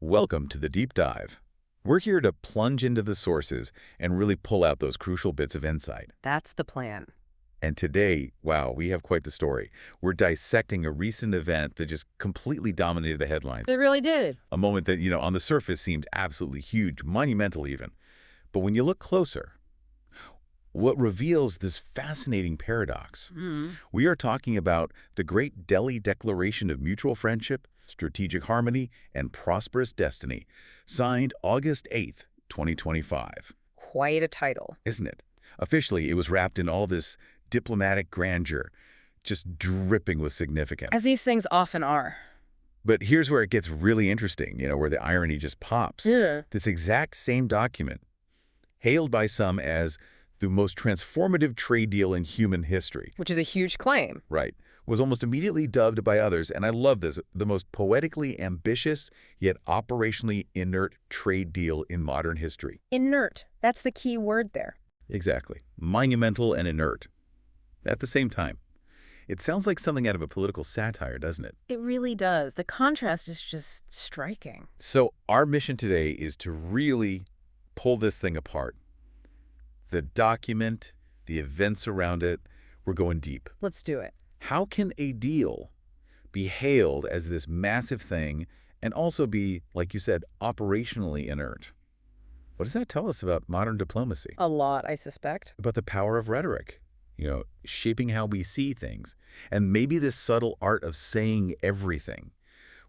Welcome to the Deep Dive. We're here to plunge into the sources and really pull out those crucial bits of insight. That's the plan. And today, wow, we have quite the story. We're dissecting a recent event that just completely dominated the headlines. It really did. A moment that, on the surface seemed absolutely huge, monumental even. But when you look closer, what reveals this fascinating paradox? We are talking about the Great Delhi Declaration of Mutual Friendship, Strategic Harmony, and Prosperous Destiny, signed August 8th, 2025. Quite a title. Isn't it? Officially, it was wrapped in all this diplomatic grandeur, just dripping with significance. As these things often are. But here's where it gets really interesting, where the irony just pops. Yeah. This exact same document, hailed by some as the most transformative trade deal in human history. Which is a huge claim. Right. Was almost immediately dubbed by others, and I love this, the most poetically ambitious yet operationally inert trade deal in modern history. Inert. That's the key word there. Exactly. Monumental and inert. At the same time. It sounds like something out of a political satire, doesn't it? It really does. The contrast is just striking. So our mission today is to really pull this thing apart. The document, the events around it, we're going deep. Let's do it. How can a deal be hailed as this massive thing and also be, like you said, operationally inert? What does that tell us about modern diplomacy? A lot, I suspect. About the power of rhetoric, shaping how we see things. And maybe this subtle art of saying everything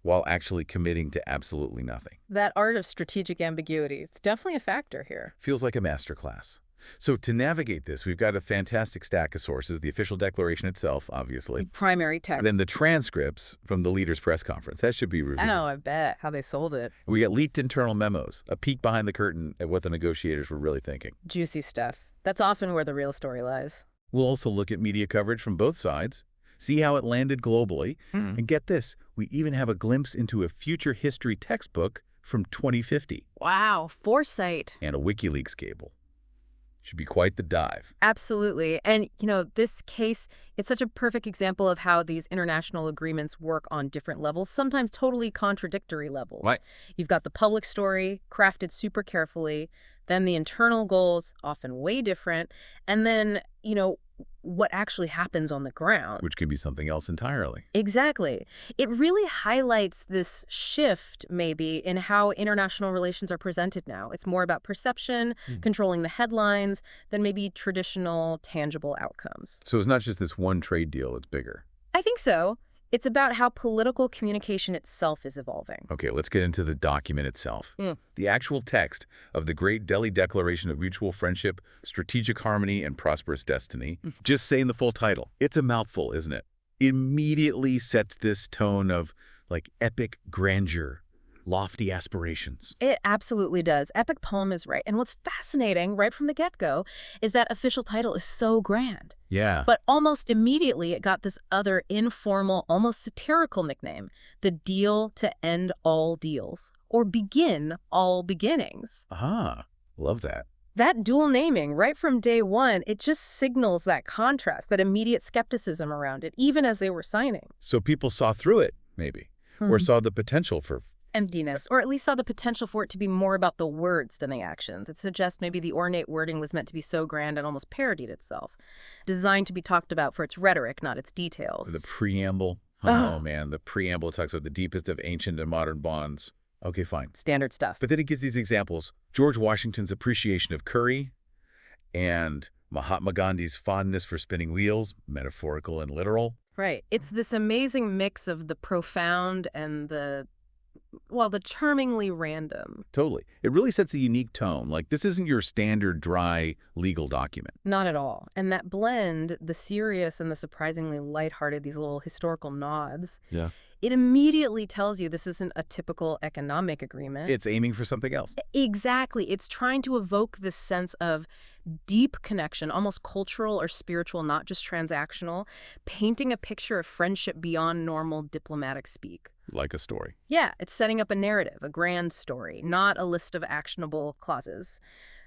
while actually committing to absolutely nothing. That art of strategic ambiguity, it's definitely a factor here. Feels like a masterclass. So to navigate this, we've got a fantastic stack of sources, the official declaration itself, obviously. Primary text. Then the transcripts from the leaders' press conference. That should be reviewed. I know, I bet. How they sold it. We got leaked internal memos, a peek behind the curtain at what the negotiators were really thinking. Juicy stuff. That's often where the real story lies. We'll also look at media coverage from both sides, see how it landed globally, and get this, we even have a glimpse into a future history textbook from 2050. Wow, foresight. And a WikiLeaks cable. Should be quite the dive. Absolutely. And, this case, it's such a perfect example of how these international agreements work on different levels, sometimes totally contradictory levels. Right. You've got the public story, crafted super carefully, then the internal goals, often way different, and then, what actually happens on the ground. Which could be something else entirely. Exactly. It really highlights this shift, maybe, in how international relations are presented now. It's more about perception, controlling the headlines, than maybe traditional, tangible outcomes. So it's not just this one trade deal, it's bigger. I think so. It's about how political communication itself is evolving. Okay, let's get into the document itself. The actual text of the Great Delhi Declaration of Mutual Friendship, Strategic Harmony, and Prosperous Destiny. Just saying the full title. It's a mouthful, isn't it? Immediately sets this tone of, epic grandeur, lofty aspirations. It absolutely does. Epic poem is right. And what's fascinating right from the get-go is that official title is so grand. Yeah. But almost immediately it got this other informal, almost satirical nickname, the deal to end all deals, or begin all beginnings. Love that. That dual naming right from day one, it just signals that contrast, that immediate skepticism around it, even as they were signing. So people saw through it, maybe, or saw the potential for emptiness, or at least saw the potential for it to be more about the words than the actions. It suggests maybe the ornate wording was meant to be so grand and almost parodied itself, designed to be talked about for its rhetoric, not its details. The preamble. Oh, man, the preamble talks about the deepest of ancient and modern bonds. Okay, fine. Standard stuff. But then it gives these examples. George Washington's appreciation of curry and Mahatma Gandhi's fondness for spinning wheels, metaphorical and literal. Right. It's this amazing mix of the profound and the charmingly random. Totally. It really sets a unique tone. This isn't your standard dry legal document. Not at all. And that blend, the serious and the surprisingly lighthearted, these little historical nods, it immediately tells you this isn't a typical economic agreement. It's aiming for something else. Exactly. It's trying to evoke this sense of deep connection, almost cultural or spiritual, not just transactional, painting a picture of friendship beyond normal diplomatic speak. Like a story. Yeah, it's setting up a narrative, a grand story, not a list of actionable clauses.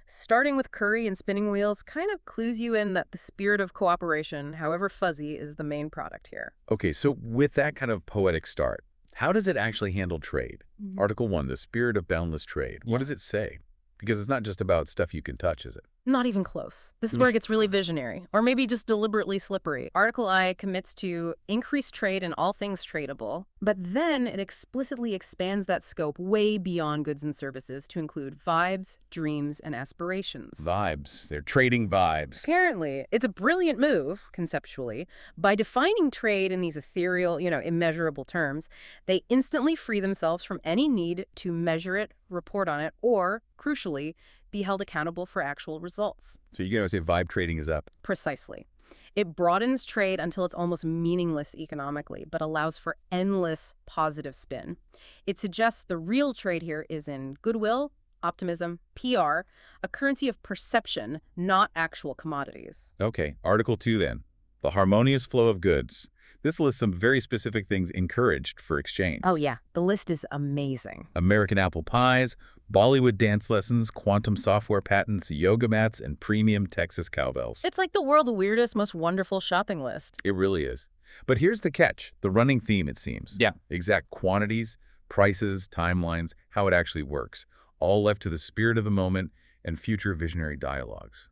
Starting with curry and spinning wheels kind of clues you in that the spirit of cooperation, however fuzzy, is the main product here. Okay, so with that kind of poetic start, How does it actually handle trade? Article 1, the spirit of boundless trade. What does it say? Because it's not just about stuff you can touch, is it? Not even close. This is where it gets really visionary, or maybe just deliberately slippery. Article I commits to increase trade in all things tradable, but then it explicitly expands that scope way beyond goods and services to include vibes, dreams, and aspirations. Vibes. They're trading vibes. Apparently, it's a brilliant move, conceptually. By defining trade in these ethereal, immeasurable terms, they instantly free themselves from any need to measure it, report on it, or, crucially, be held accountable for actual results. So you're going to say vibe trading is up? Precisely. It broadens trade until it's almost meaningless economically, but allows for endless positive spin. It suggests the real trade here is in goodwill, optimism, PR, a currency of perception, not actual commodities. Okay, Article 2 then. The harmonious flow of goods. This lists some very specific things encouraged for exchange. Oh yeah, the list is amazing. American apple pies, Bollywood dance lessons, quantum software patents, yoga mats, and premium Texas cowbells. It's like the world's weirdest, most wonderful shopping list. It really is. But here's the catch, the running theme, it seems. Yeah. Exact quantities, prices, timelines, how it actually works, all left to the spirit of the moment and future visionary dialogues.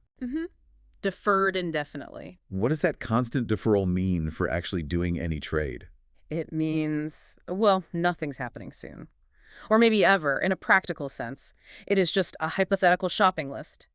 Deferred indefinitely. What does that constant deferral mean for actually doing any trade? It means, well, nothing's happening soon. Or maybe ever, in a practical sense. It is just a hypothetical shopping list.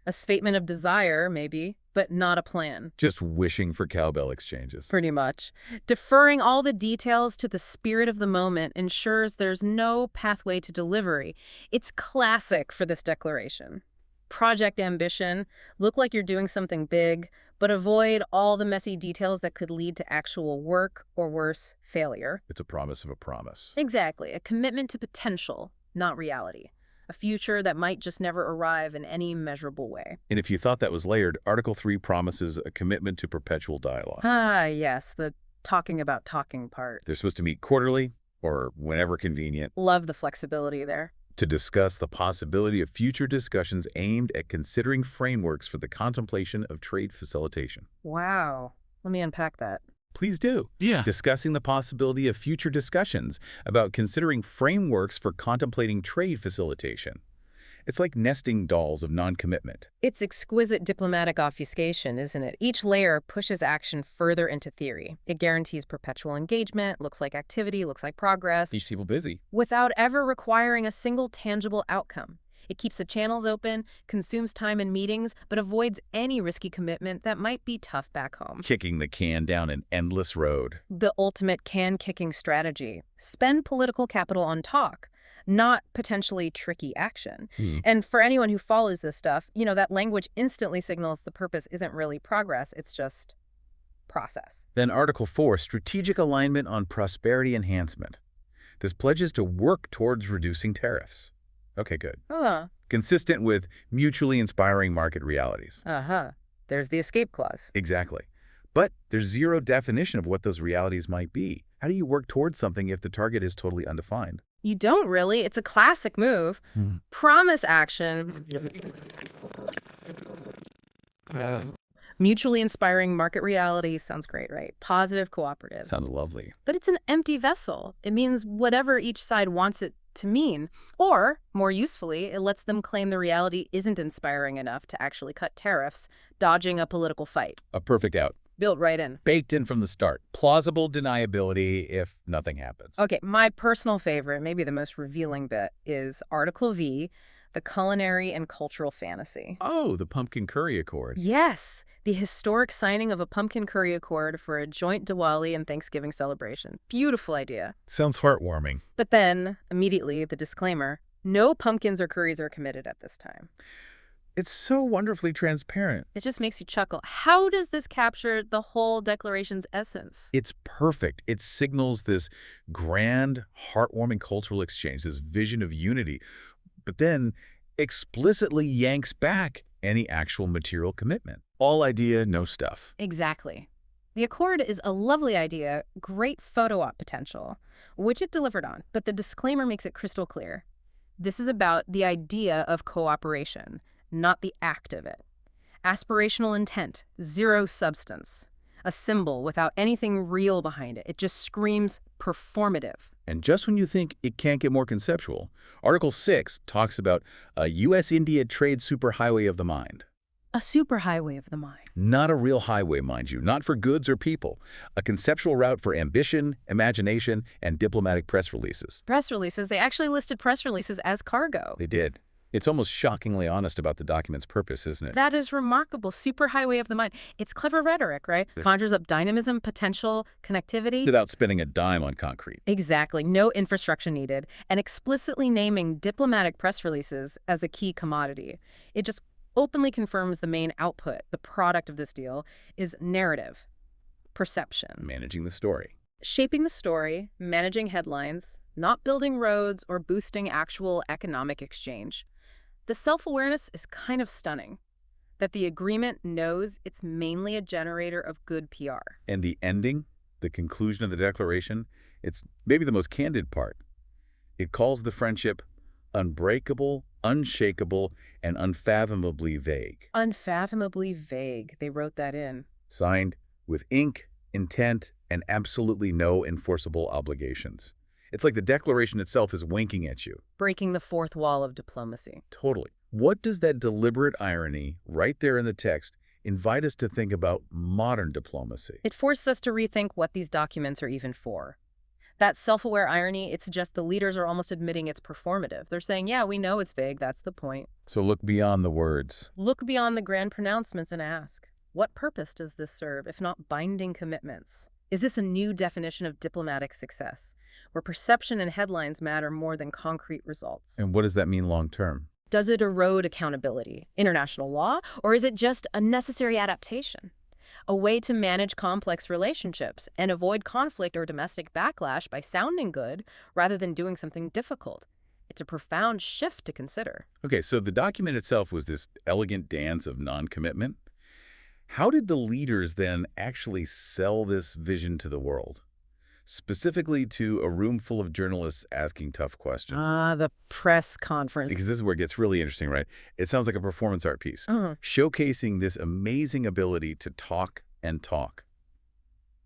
A statement of desire, maybe, but not a plan. Just wishing for cowbell exchanges. Pretty much. Deferring all the details to the spirit of the moment ensures there's no pathway to delivery. It's classic for this declaration. Project ambition, look like you're doing something big, but avoid all the messy details that could lead to actual work, or worse, failure. It's a promise of a promise. Exactly. A commitment to potential, not reality. A future that might just never arrive in any measurable way. And if you thought that was layered, Article 3 promises a commitment to perpetual dialogue. Ah, yes, the talking about talking part. They're supposed to meet quarterly or whenever convenient Love the flexibility there. to discuss the possibility of future discussions aimed at considering frameworks for the contemplation of trade facilitation. Wow. Let me unpack that. Please do. Yeah. Discussing the possibility of future discussions about considering frameworks for contemplating trade facilitation. It's like nesting dolls of non-commitment. It's exquisite diplomatic obfuscation, isn't it? Each layer pushes action further into theory. It guarantees perpetual engagement, looks like activity, looks like progress, Keeps people busy. without ever requiring a single tangible outcome. It keeps the channels open, consumes time in meetings, but avoids any risky commitment that might be tough back home. Kicking the can down an endless road. The ultimate can-kicking strategy. Spend political capital on talk, not potentially tricky action. And for anyone who follows this stuff, that language instantly signals the purpose isn't really progress, it's just process. Then Article 4, strategic alignment on prosperity enhancement. This pledges to work towards reducing tariffs. Okay, good. Consistent with mutually inspiring market realities. There's the escape clause. Exactly. But there's zero definition of what those realities might be. How do you work towards something if the target is totally undefined? You don't really. It's a classic move. Promise action. Mutually inspiring market reality sounds great, right? Positive, cooperative. Sounds lovely. But it's an empty vessel. It means whatever each side wants it to mean. Or, more usefully, it lets them claim the reality isn't inspiring enough to actually cut tariffs, dodging a political fight. A perfect out. Built right in. Baked in from the start. Plausible deniability if nothing happens. Okay, my personal favorite, maybe the most revealing bit, is Article V, the culinary and cultural fantasy. Oh, the pumpkin curry accord. Yes, the historic signing of a pumpkin curry accord for a joint Diwali and Thanksgiving celebration. Beautiful idea. Sounds heartwarming. But then, immediately, the disclaimer, no pumpkins or curries are committed at this time. It's so wonderfully transparent. It just makes you chuckle. How does this capture the whole declaration's essence? It's perfect. It signals this grand, heartwarming cultural exchange, this vision of unity, but then explicitly yanks back any actual material commitment. All idea, no stuff. Exactly. The accord is a lovely idea, great photo op potential, which it delivered on, but the disclaimer makes it crystal clear. This is about the idea of cooperation, not the act of it. Aspirational intent, zero substance. A symbol without anything real behind it. It just screams performative. And just when you think it can't get more conceptual, Article 6 talks about a U.S.-India trade superhighway of the mind. A superhighway of the mind. Not a real highway, mind you, not for goods or people. A conceptual route for ambition, imagination, and diplomatic press releases. Press releases, they actually listed press releases as cargo. They did. It's almost shockingly honest about the document's purpose, isn't it? That is remarkable. Superhighway of the mind. It's clever rhetoric, right? Conjures up dynamism, potential, connectivity. Without spending a dime on concrete. Exactly. No infrastructure needed. And explicitly naming diplomatic press releases as a key commodity. It just openly confirms the main output, the product of this deal, is narrative, perception. Managing the story. Shaping the story, managing headlines, not building roads or boosting actual economic exchange. The self-awareness is kind of stunning, that the agreement knows it's mainly a generator of good PR. And the ending, the conclusion of the declaration, it's maybe the most candid part. It calls the friendship unbreakable, unshakable, and unfathomably vague. Unfathomably vague. They wrote that in. Signed with ink, intent, and absolutely no enforceable obligations. It's like the declaration itself is winking at you. Breaking the fourth wall of diplomacy. Totally. What does that deliberate irony right there in the text invite us to think about modern diplomacy? It forces us to rethink what these documents are even for. That self-aware irony, it suggests the leaders are almost admitting it's performative. They're saying, yeah, we know it's vague, that's the point. So look beyond the words. Look beyond the grand pronouncements and ask, what purpose does this serve, if not binding commitments? Is this a new definition of diplomatic success, where perception and headlines matter more than concrete results? And what does that mean long term? Does it erode accountability, international law, or is it just a necessary adaptation? A way to manage complex relationships and avoid conflict or domestic backlash by sounding good rather than doing something difficult. It's a profound shift to consider. Okay, so the document itself was this elegant dance of non-commitment. How did the leaders then actually sell this vision to the world? Specifically to a room full of journalists asking tough questions. The press conference. Because this is where it gets really interesting, right? It sounds like a performance art piece, showcasing this amazing ability to talk and talk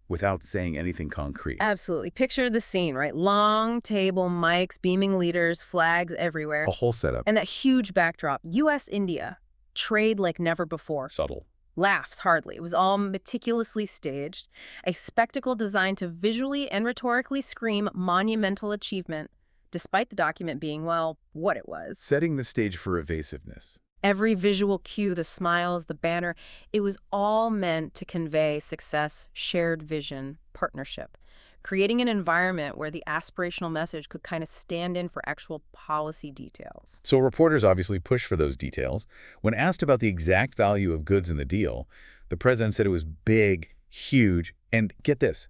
without saying anything concrete. Absolutely. Picture the scene, right? Long table, mics, beaming leaders, flags everywhere. A whole setup. And that huge backdrop, U.S.-India, trade like never before. Subtle. Laughs hardly. It was all meticulously staged, a spectacle designed to visually and rhetorically scream monumental achievement, despite the document being, well, what it was. Setting the stage for evasiveness. Every visual cue, the smiles, the banner, it was all meant to convey success, shared vision, partnership, creating an environment where the aspirational message could kind of stand in for actual policy details. So reporters obviously push for those details. When asked about the exact value of goods in the deal, the president said it was big, huge, and get this,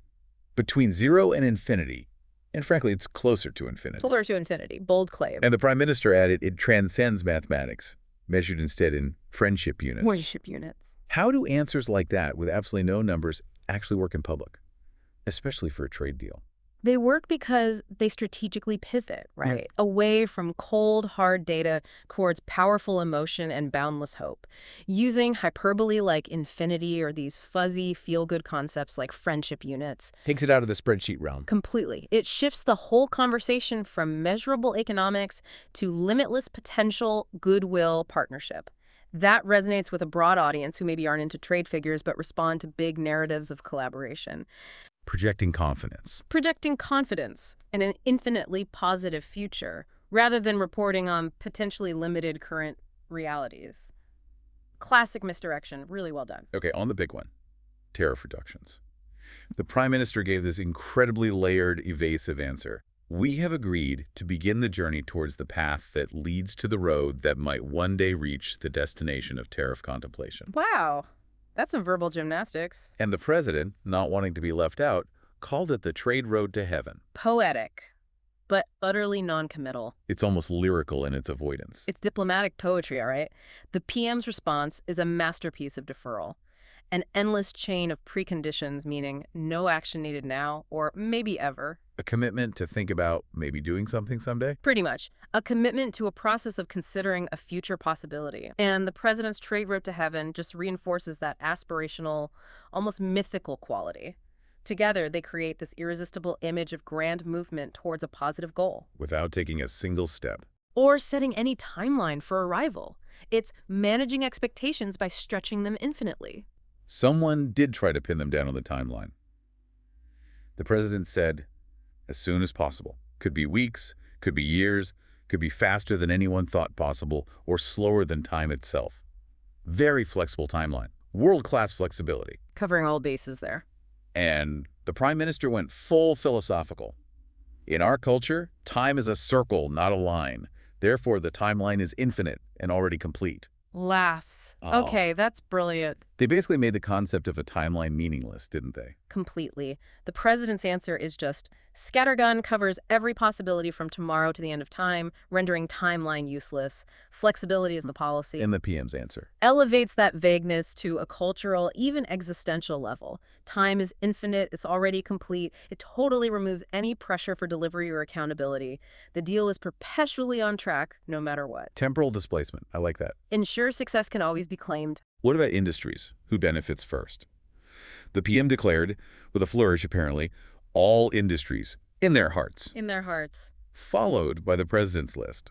between 0 and infinity. And frankly, it's closer to infinity. Closer to infinity, bold claim. And the prime minister added it transcends mathematics, measured instead in friendship units. Friendship units. How do answers like that, with absolutely no numbers, actually work in public? Especially for a trade deal. They work because they strategically pivot, right? Away from cold, hard data towards powerful emotion and boundless hope, using hyperbole like infinity or these fuzzy, feel-good concepts like friendship units. Takes it out of the spreadsheet realm. Completely. It shifts the whole conversation from measurable economics to limitless potential goodwill partnership. That resonates with a broad audience who maybe aren't into trade figures but respond to big narratives of collaboration. Projecting confidence. Projecting confidence in an infinitely positive future, rather than reporting on potentially limited current realities. Classic misdirection. Really well done. Okay, on the big one, tariff reductions. The prime minister gave this incredibly layered, evasive answer. We have agreed to begin the journey towards the path that leads to the road that might one day reach the destination of tariff contemplation. Wow. That's some verbal gymnastics. And the president, not wanting to be left out, called it the trade road to heaven. Poetic, but utterly non-committal. It's almost lyrical in its avoidance. It's diplomatic poetry, all right? The PM's response is a masterpiece of deferral. An endless chain of preconditions, meaning no action needed now or maybe ever. A commitment to think about maybe doing something someday? Pretty much. A commitment to a process of considering a future possibility. And the president's trade road to heaven just reinforces that aspirational, almost mythical quality. Together, they create this irresistible image of grand movement towards a positive goal. Without taking a single step. Or setting any timeline for arrival. It's managing expectations by stretching them infinitely. Someone did try to pin them down on the timeline. The president said, as soon as possible. Could be weeks, could be years, could be faster than anyone thought possible, or slower than time itself. Very flexible timeline. World-class flexibility. Covering all bases there. And the prime minister went full philosophical. In our culture, time is a circle, not a line. Therefore, the timeline is infinite and already complete. Laughs. Oh. Okay, that's brilliant. They basically made the concept of a timeline meaningless, didn't they? Completely. The president's answer is just, scattergun covers every possibility from tomorrow to the end of time, rendering timeline useless. Flexibility is the policy. And the PM's answer. Elevates that vagueness to a cultural, even existential level. Time is infinite, it's already complete. It totally removes any pressure for delivery or accountability. The deal is perpetually on track, no matter what. Temporal displacement. I like that. Ensure success can always be claimed. What about industries? Who benefits first? The PM declared, with a flourish apparently, all industries, in their hearts. In their hearts. Followed by the president's list.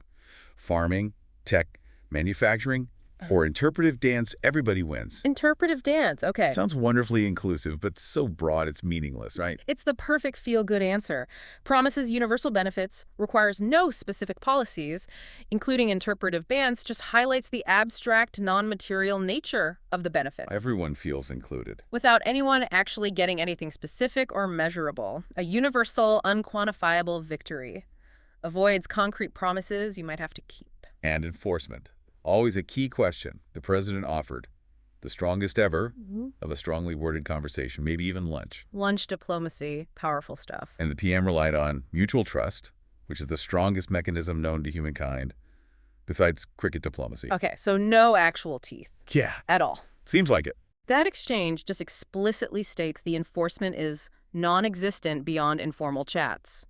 Farming, tech, manufacturing, or interpretive dance, everybody wins. Interpretive dance, okay. Sounds wonderfully inclusive, but so broad it's meaningless, right? It's the perfect feel-good answer. Promises universal benefits, requires no specific policies, including interpretive dance, just highlights the abstract, non-material nature of the benefit. Everyone feels included. Without anyone actually getting anything specific or measurable. A universal, unquantifiable victory. Avoids concrete promises you might have to keep. And enforcement. Always a key question the president offered. The strongest ever of a strongly worded conversation, maybe even lunch. Lunch diplomacy, powerful stuff. And the PM relied on mutual trust, which is the strongest mechanism known to humankind, besides cricket diplomacy. Okay, so no actual teeth. Yeah. At all. Seems like it. That exchange just explicitly states the enforcement is non-existent beyond informal chats.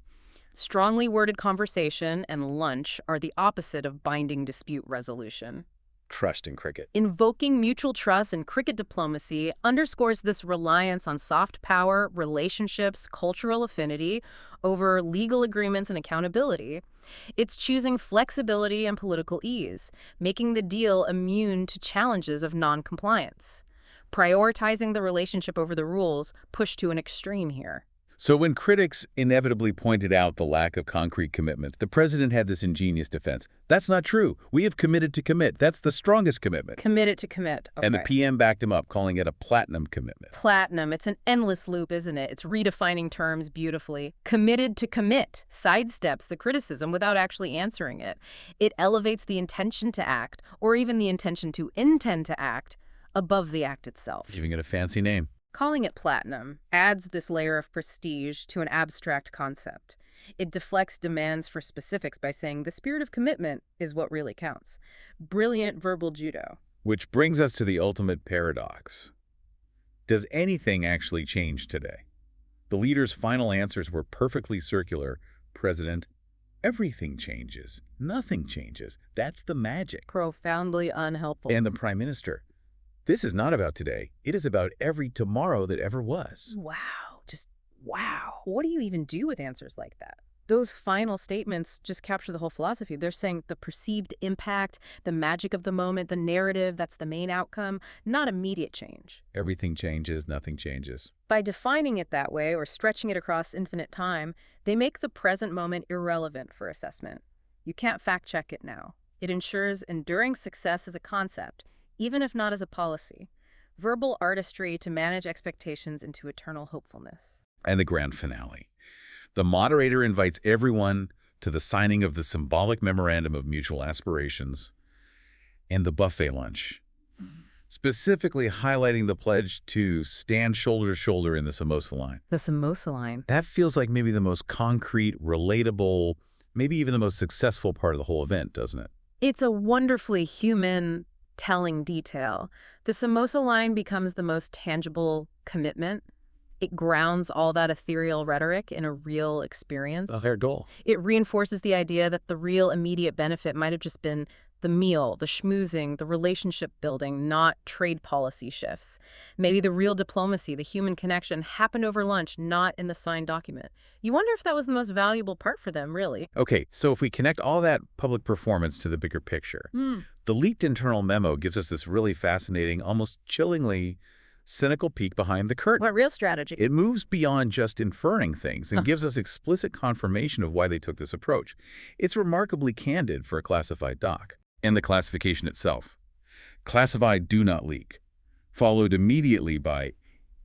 Strongly worded conversation and lunch are the opposite of binding dispute resolution. Trust in cricket. Invoking mutual trust in cricket diplomacy underscores this reliance on soft power, relationships, cultural affinity over legal agreements and accountability. It's choosing flexibility and political ease, making the deal immune to challenges of non-compliance. Prioritizing the relationship over the rules, pushed to an extreme here. So when critics inevitably pointed out the lack of concrete commitments, the president had this ingenious defense. That's not true. We have committed to commit. That's the strongest commitment. Committed to commit. Okay. And the PM backed him up, calling it a platinum commitment. Platinum. It's an endless loop, isn't it? It's redefining terms beautifully. Committed to commit sidesteps the criticism without actually answering it. It elevates the intention to act, or even the intention to intend to act, above the act itself. Giving it a fancy name. Calling it platinum adds this layer of prestige to an abstract concept. It deflects demands for specifics by saying the spirit of commitment is what really counts. Brilliant verbal judo. Which brings us to the ultimate paradox. Does anything actually change today? The leader's final answers were perfectly circular. President, everything changes. Nothing changes. That's the magic. Profoundly unhelpful. And the prime minister. This is not about today. It is about every tomorrow that ever was. Wow. Just wow. What do you even do with answers like that? Those final statements just capture the whole philosophy. They're saying the perceived impact, the magic of the moment, the narrative, that's the main outcome, not immediate change. Everything changes, nothing changes. By defining it that way or stretching it across infinite time, they make the present moment irrelevant for assessment. You can't fact-check it now. It ensures enduring success as a concept, even if not as a policy. Verbal artistry to manage expectations into eternal hopefulness. And the grand finale. The moderator invites everyone to the signing of the symbolic memorandum of mutual aspirations and the buffet lunch, specifically highlighting the pledge to stand shoulder to shoulder in the samosa line. The samosa line. That feels like maybe the most concrete, relatable, maybe even the most successful part of the whole event, doesn't it? It's a wonderfully human telling detail. The samosa line becomes the most tangible commitment. It grounds all that ethereal rhetoric in a real experience. A fair goal. It reinforces the idea that the real immediate benefit might have just been The meal, the schmoozing, the relationship building, not trade policy shifts. Maybe the real diplomacy, the human connection, happened over lunch, not in the signed document. You wonder if that was the most valuable part for them, really. Okay, so if we connect all that public performance to the bigger picture, the leaked internal memo gives us this really fascinating, almost chillingly cynical peek behind the curtain. What real strategy? It moves beyond just inferring things and gives us explicit confirmation of why they took this approach. It's remarkably candid for a classified doc. And the classification itself. Classified, do not leak. Followed immediately by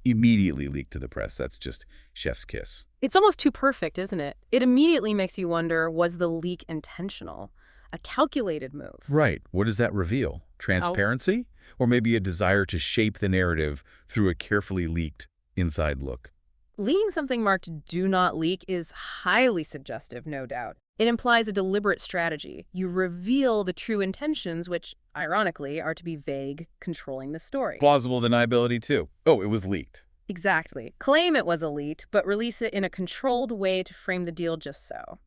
immediately leaked to the press. That's just chef's kiss. It's almost too perfect, isn't it? It immediately makes you wonder, was the leak intentional? A calculated move? Right. What does that reveal? Transparency? Or maybe a desire to shape the narrative through a carefully leaked inside look? Leaking something marked "do not leak" is highly suggestive, no doubt. It implies a deliberate strategy. You reveal the true intentions, which, ironically, are to be vague, controlling the story. Plausible deniability, too. Oh, it was leaked. Exactly. Claim it was a leak, but release it in a controlled way to frame the deal just so.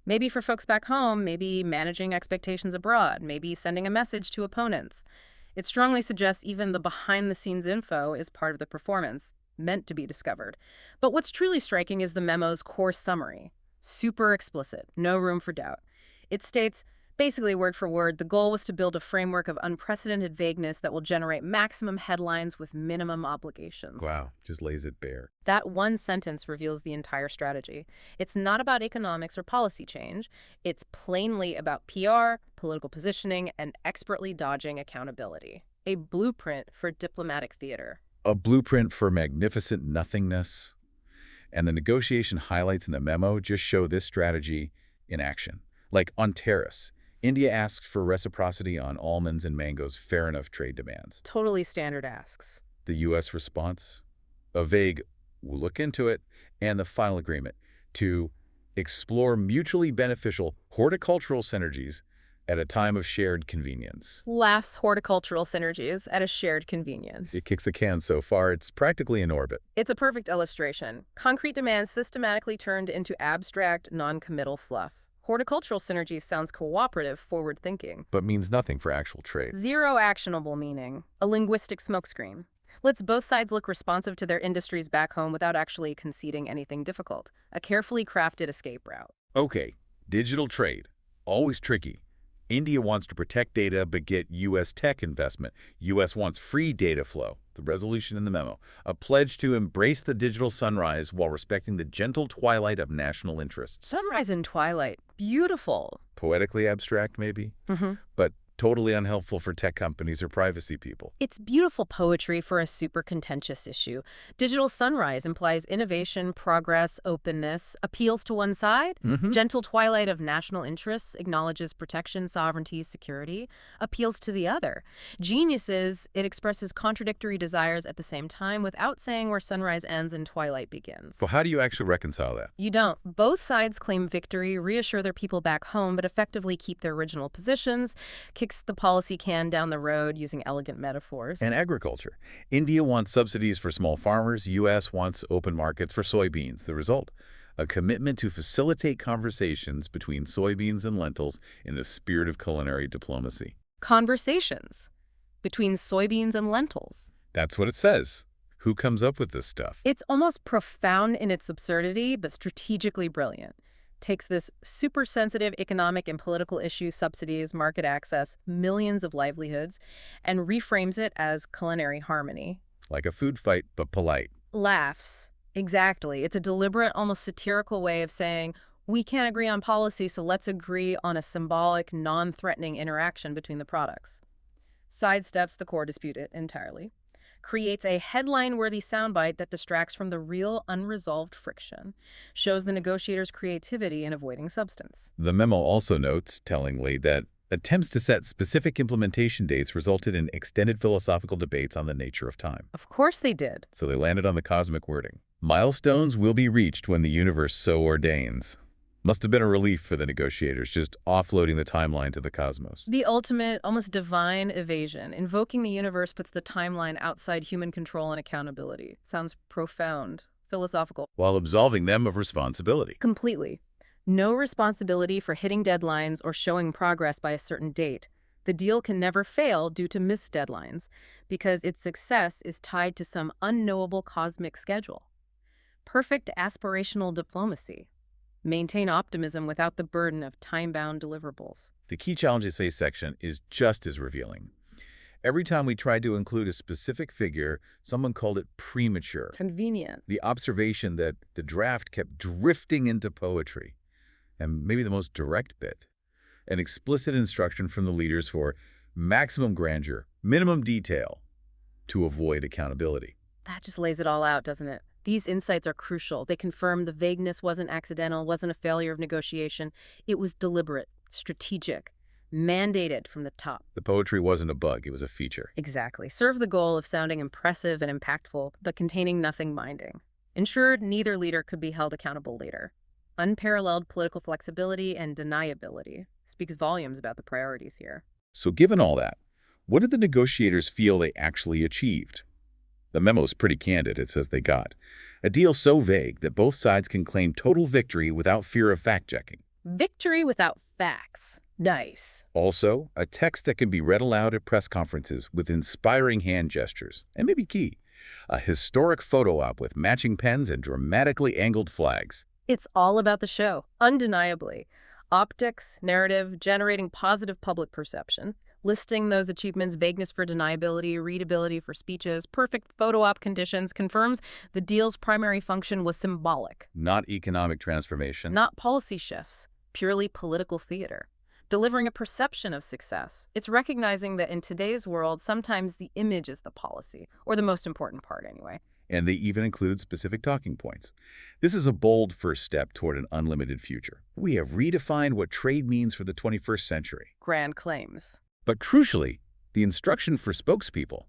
Maybe for folks back home, maybe managing expectations abroad, maybe sending a message to opponents. It strongly suggests even the behind-the-scenes info is part of the performance, meant to be discovered. But what's truly striking is the memo's core summary. Super explicit, no room for doubt. It states, basically word for word, the goal was to build a framework of unprecedented vagueness that will generate maximum headlines with minimum obligations. Wow, just lays it bare. That one sentence reveals the entire strategy. It's not about economics or policy change. It's plainly about PR, political positioning, and expertly dodging accountability. A blueprint for diplomatic theater. A blueprint for magnificent nothingness. And the negotiation highlights in the memo just show this strategy in action. Like on tariffs, India asks for reciprocity on almonds and mangoes, fair enough trade demands. Totally standard asks. The U.S. response? A vague, we'll look into it, and the final agreement to explore mutually beneficial horticultural synergies at a time of shared convenience. Laughs horticultural synergies at a shared convenience. It kicks the can so far, it's practically in orbit. It's a perfect illustration. Concrete demands systematically turned into abstract, non-committal fluff. Horticultural synergies sounds cooperative, forward-thinking. But means nothing for actual trade. Zero actionable meaning. A linguistic smokescreen. Lets both sides look responsive to their industries back home without actually conceding anything difficult. A carefully crafted escape route. Okay, digital trade. Always tricky. India wants to protect data but get U.S. tech investment. U.S. wants free data flow. The resolution in the memo. A pledge to embrace the digital sunrise while respecting the gentle twilight of national interests. Sunrise and twilight. Beautiful. Poetically abstract, maybe? But totally unhelpful for tech companies or privacy people. It's beautiful poetry for a super contentious issue. Digital sunrise implies innovation, progress, openness, appeals to one side. Gentle twilight of national interests acknowledges protection, sovereignty, security, appeals to the other. Genius is it expresses contradictory desires at the same time without saying where sunrise ends and twilight begins. Well, how do you actually reconcile that? You don't. Both sides claim victory, reassure their people back home, but effectively keep their original positions, kicks the policy can down the road using elegant metaphors. And agriculture. India wants subsidies for small farmers. U.S. wants open markets for soybeans. The result? A commitment to facilitate conversations between soybeans and lentils in the spirit of culinary diplomacy. Conversations between soybeans and lentils. That's what it says. Who comes up with this stuff? It's almost profound in its absurdity, but strategically brilliant. Takes this super sensitive economic and political issue, subsidies, market access, millions of livelihoods, and reframes it as culinary harmony. Like a food fight, but polite. Laughs. Exactly. It's a deliberate, almost satirical way of saying, we can't agree on policy, so let's agree on a symbolic, non-threatening interaction between the products. Sidesteps the core dispute entirely. Creates a headline-worthy soundbite that distracts from the real, unresolved friction. Shows the negotiators' creativity in avoiding substance. The memo also notes, tellingly, that attempts to set specific implementation dates resulted in extended philosophical debates on the nature of time. Of course they did. So they landed on the cosmic wording. Milestones will be reached when the universe so ordains. Must have been a relief for the negotiators, just offloading the timeline to the cosmos. The ultimate, almost divine evasion. Invoking the universe puts the timeline outside human control and accountability. Sounds profound, philosophical. While absolving them of responsibility. Completely. No responsibility for hitting deadlines or showing progress by a certain date. The deal can never fail due to missed deadlines, because its success is tied to some unknowable cosmic schedule. Perfect aspirational diplomacy. Maintain optimism without the burden of time-bound deliverables. The key challenges faced section is just as revealing. Every time we tried to include a specific figure, someone called it premature. Convenient. The observation that the draft kept drifting into poetry. And maybe the most direct bit, an explicit instruction from the leaders for maximum grandeur, minimum detail, to avoid accountability. That just lays it all out, doesn't it? These insights are crucial. They confirm the vagueness wasn't accidental, wasn't a failure of negotiation. It was deliberate, strategic, mandated from the top. The poetry wasn't a bug, it was a feature. Exactly. Serve the goal of sounding impressive and impactful, but containing nothing binding. Ensured neither leader could be held accountable later. Unparalleled political flexibility and deniability speaks volumes about the priorities here. So given all that, what did the negotiators feel they actually achieved? The memo's pretty candid. It says they got a deal so vague that both sides can claim total victory without fear of fact-checking. Victory without facts. Nice. Also, a text that can be read aloud at press conferences with inspiring hand gestures. And maybe key, a historic photo op with matching pens and dramatically angled flags. It's all about the show, undeniably. Optics, narrative, generating positive public perception, listing those achievements, vagueness for deniability, readability for speeches, perfect photo op conditions, confirms the deal's primary function was symbolic. Not economic transformation. Not policy shifts, purely political theater. Delivering a perception of success. It's recognizing that in today's world, sometimes the image is the policy, or the most important part anyway. And they even include specific talking points. This is a bold first step toward an unlimited future. We have redefined what trade means for the 21st century. Grand claims. But crucially, the instruction for spokespeople: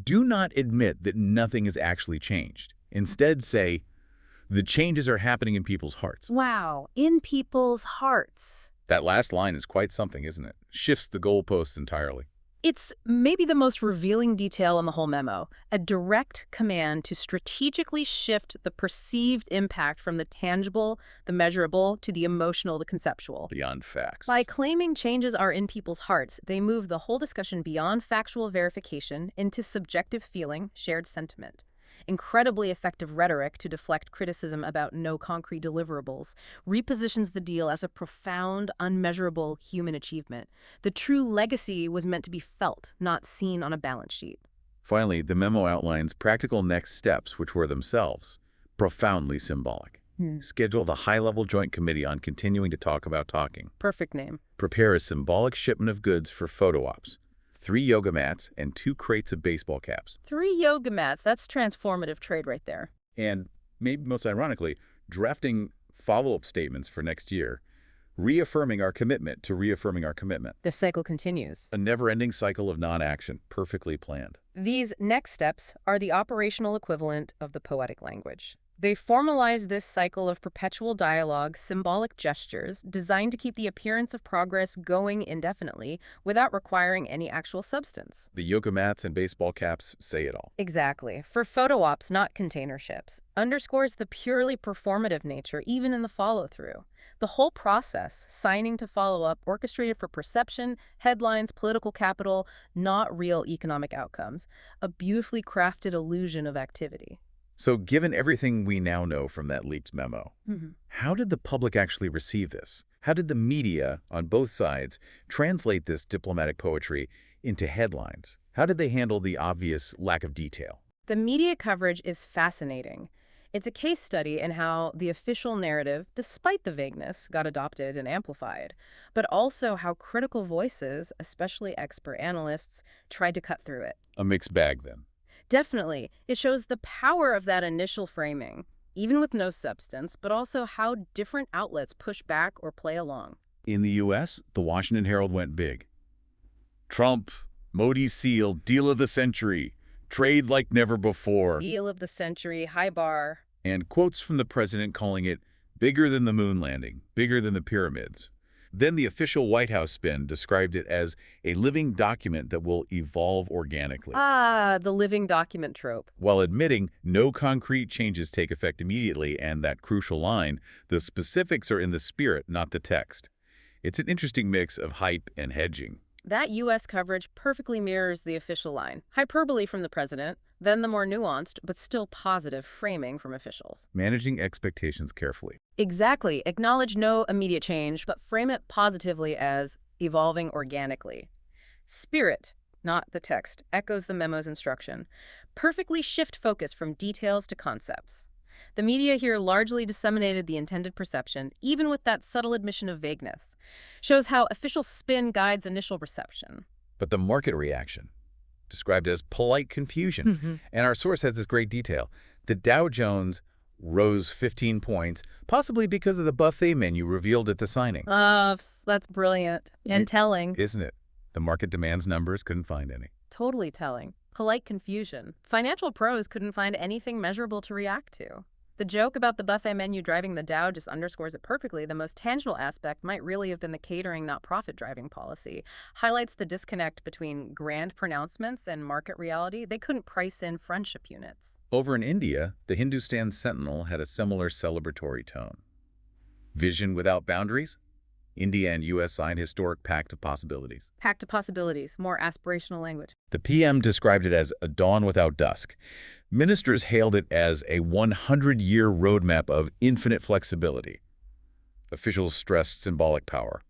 do not admit that nothing has actually changed. Instead say, the changes are happening in people's hearts. Wow, in people's hearts. That last line is quite something, isn't it? Shifts the goalposts entirely. It's maybe the most revealing detail in the whole memo, a direct command to strategically shift the perceived impact from the tangible, the measurable, to the emotional, the conceptual. Beyond facts. By claiming changes are in people's hearts, they move the whole discussion beyond factual verification into subjective feeling, shared sentiment. Incredibly effective rhetoric to deflect criticism about no concrete deliverables, repositions the deal as a profound, unmeasurable human achievement. The true legacy was meant to be felt, not seen on a balance sheet. Finally, the memo outlines practical next steps, which were themselves profoundly symbolic. Schedule the high-level joint committee on continuing to talk about talking. Perfect name. Prepare a symbolic shipment of goods for photo ops. 3 yoga mats and 2 crates of baseball caps. 3 yoga mats, that's transformative trade right there. And maybe most ironically, drafting follow-up statements for next year, reaffirming our commitment to reaffirming our commitment. The cycle continues. A never-ending cycle of non-action, perfectly planned. These next steps are the operational equivalent of the poetic language. They formalize this cycle of perpetual dialogue, symbolic gestures, designed to keep the appearance of progress going indefinitely without requiring any actual substance. The yoga mats and baseball caps say it all. Exactly. For photo ops, not container ships. Underscores the purely performative nature, even in the follow-through. The whole process, signing to follow up, orchestrated for perception, headlines, political capital, not real economic outcomes. A beautifully crafted illusion of activity. So given everything we now know from that leaked memo, how did the public actually receive this? How did the media on both sides translate this diplomatic poetry into headlines? How did they handle the obvious lack of detail? The media coverage is fascinating. It's a case study in how the official narrative, despite the vagueness, got adopted and amplified, but also how critical voices, especially expert analysts, tried to cut through it. A mixed bag, then. Definitely. It shows the power of that initial framing, even with no substance, but also how different outlets push back or play along. In the U.S., the Washington Herald went big. Trump, Modi's seal, deal of the century, trade like never before. Deal of the century, high bar. And quotes from the president calling it bigger than the moon landing, bigger than the pyramids. Then the official White House spin described it as a living document that will evolve organically, Ah, the living document trope. while admitting no concrete changes take effect immediately and that crucial line, the specifics are in the spirit, not the text. It's an interesting mix of hype and hedging. That U.S. coverage perfectly mirrors the official line. Hyperbole from the president, then the more nuanced, but still positive framing from officials. Managing expectations carefully. Exactly. Acknowledge no immediate change, but frame it positively as evolving organically. Spirit, not the text, echoes the memo's instruction. Perfectly shift focus from details to concepts. The media here largely disseminated the intended perception, even with that subtle admission of vagueness. Shows how official spin guides initial reception. But the market reaction, described as polite confusion. And our source has this great detail. The Dow Jones rose 15 points, possibly because of the buffet menu revealed at the signing. That's brilliant. And telling. Isn't it? The market demands numbers, couldn't find any. Totally telling. Polite confusion. Financial pros couldn't find anything measurable to react to. The joke about the buffet menu driving the Dow just underscores it perfectly. The most tangible aspect might really have been the catering, not profit-driving policy. Highlights the disconnect between grand pronouncements and market reality. They couldn't price in friendship units. Over in India, the Hindustan Sentinel had a similar celebratory tone. Vision without boundaries? India and U.S. signed historic pact of possibilities. Pact of possibilities, more aspirational language. The PM described it as a dawn without dusk. Ministers hailed it as a 100-year roadmap of infinite flexibility. Officials stressed symbolic power.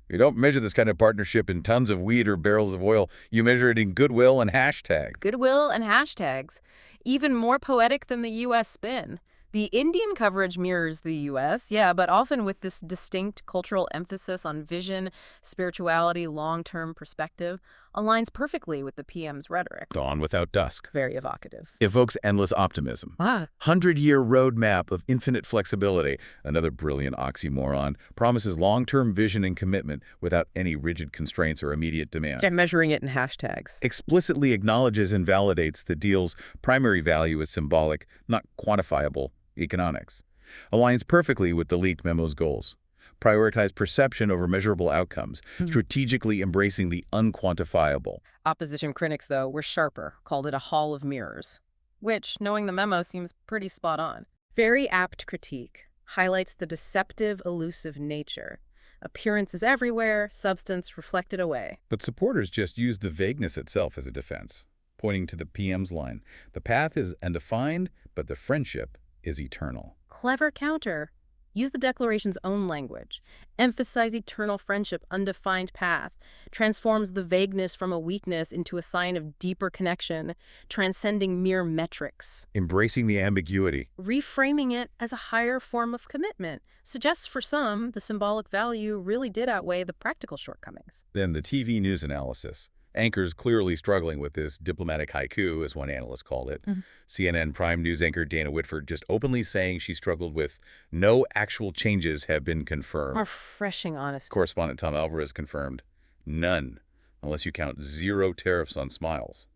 You don't measure this kind of partnership in tons of wheat or barrels of oil. You measure it in goodwill and hashtags. Goodwill and hashtags. Even more poetic than the U.S. spin. The Indian coverage mirrors the U.S., yeah, but often with this distinct cultural emphasis on vision, spirituality, long-term perspective, aligns perfectly with the PM's rhetoric. Dawn without dusk. Very evocative. Evokes endless optimism. 100-year roadmap of infinite flexibility, another brilliant oxymoron, promises long-term vision and commitment without any rigid constraints or immediate demands. I'm measuring it in hashtags. Explicitly acknowledges and validates the deal's primary value as symbolic, not quantifiable, economics. Aligns perfectly with the leaked memo's goals. Prioritize perception over measurable outcomes, strategically embracing the unquantifiable. Opposition critics, though, were sharper, called it a hall of mirrors, which, knowing the memo, seems pretty spot on. Very apt critique. Highlights the deceptive, elusive nature. Appearances everywhere, substance reflected away. But supporters just used the vagueness itself as a defense, pointing to the PM's line. The path is undefined, but the friendship is eternal. Clever counter. Use the declaration's own language. Emphasize eternal friendship, undefined path. Transforms the vagueness from a weakness into a sign of deeper connection, transcending mere metrics. Embracing the ambiguity. Reframing it as a higher form of commitment. Suggests for some, the symbolic value really did outweigh the practical shortcomings. Then the TV news analysis. Anchors clearly struggling with this diplomatic haiku, as one analyst called it. CNN Prime News anchor Dana Whitford just openly saying she struggled with no actual changes have been confirmed. Refreshing honesty. Correspondent Tom Alvarez confirmed none, unless you count 0 tariffs on smiles.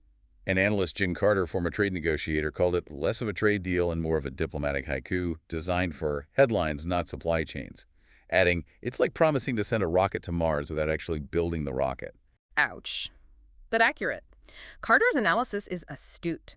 And analyst Jen Carter, former trade negotiator, called it less of a trade deal and more of a diplomatic haiku designed for headlines, not supply chains. Adding, it's like promising to send a rocket to Mars without actually building the rocket. Ouch. But accurate. Carter's analysis is astute.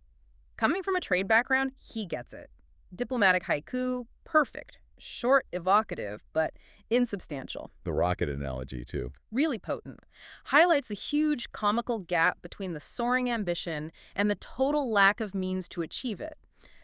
Coming from a trade background, he gets it. Diplomatic haiku, perfect. Short, evocative, but insubstantial. The rocket analogy, too. Really potent. Highlights the huge comical gap between the soaring ambition and the total lack of means to achieve it.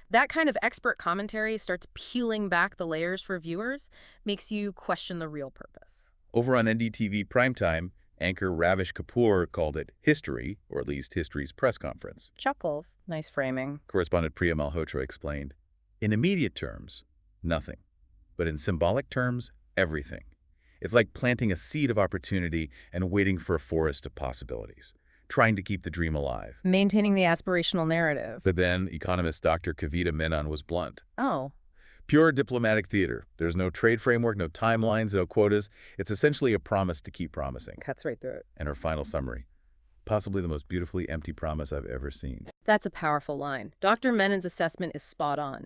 That kind of expert commentary starts peeling back the layers for viewers, makes you question the real purpose. Over on NDTV Primetime, anchor Ravish Kapoor called it history, or at least history's press conference. Chuckles. Nice framing. Correspondent Priya Malhotra explained, in immediate terms, nothing. But in symbolic terms, everything. It's like planting a seed of opportunity and waiting for a forest of possibilities, trying to keep the dream alive. Maintaining the aspirational narrative. But then economist Dr. Kavita Menon was blunt. Oh. Pure diplomatic theater. There's no trade framework, no timelines, no quotas. It's essentially a promise to keep promising. Cuts right through it. And her final summary. Possibly the most beautifully empty promise I've ever seen. That's a powerful line. Dr. Menon's assessment is spot on.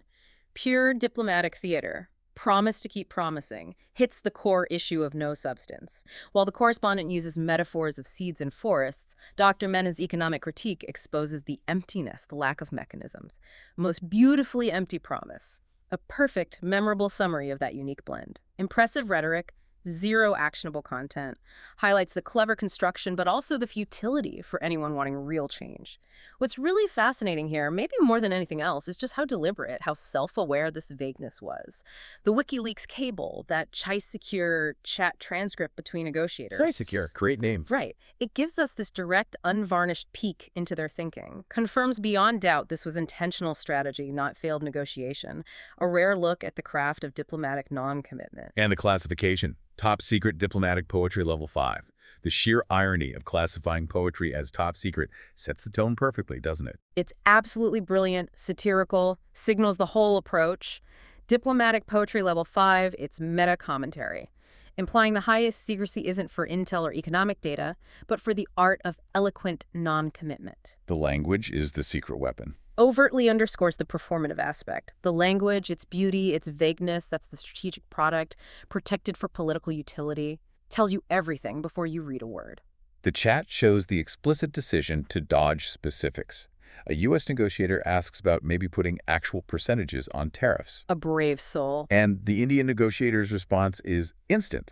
Pure diplomatic theater. promise to keep promising, hits the core issue of no substance. While the correspondent uses metaphors of seeds and forests, Dr. Menon's economic critique exposes the emptiness, the lack of mechanisms. Most beautifully empty promise. A perfect, memorable summary of that unique blend. Impressive rhetoric, zero actionable content, highlights the clever construction but also the futility for anyone wanting real change. What's really fascinating here, maybe more than anything else, is just how deliberate, how self-aware this vagueness was. The WikiLeaks cable, that secure chat transcript between negotiators. Sorry, secure. Great name. Right. It gives us this direct, unvarnished peek into their thinking. Confirms beyond doubt this was intentional strategy, not failed negotiation. A rare look at the craft of diplomatic non-commitment. And the classification. Top secret diplomatic poetry level 5. The sheer irony of classifying poetry as top secret sets the tone perfectly, doesn't it? It's absolutely brilliant, satirical, signals the whole approach. Diplomatic poetry level 5, it's meta-commentary, implying the highest secrecy isn't for intel or economic data, but for the art of eloquent non-commitment. The language is the secret weapon. Overtly underscores the performative aspect. The language, its beauty, its vagueness, that's the strategic product, protected for political utility, tells you everything before you read a word. The chat shows the explicit decision to dodge specifics. A U.S. negotiator asks about maybe putting actual percentages on tariffs. A brave soul. And the Indian negotiator's response is instant.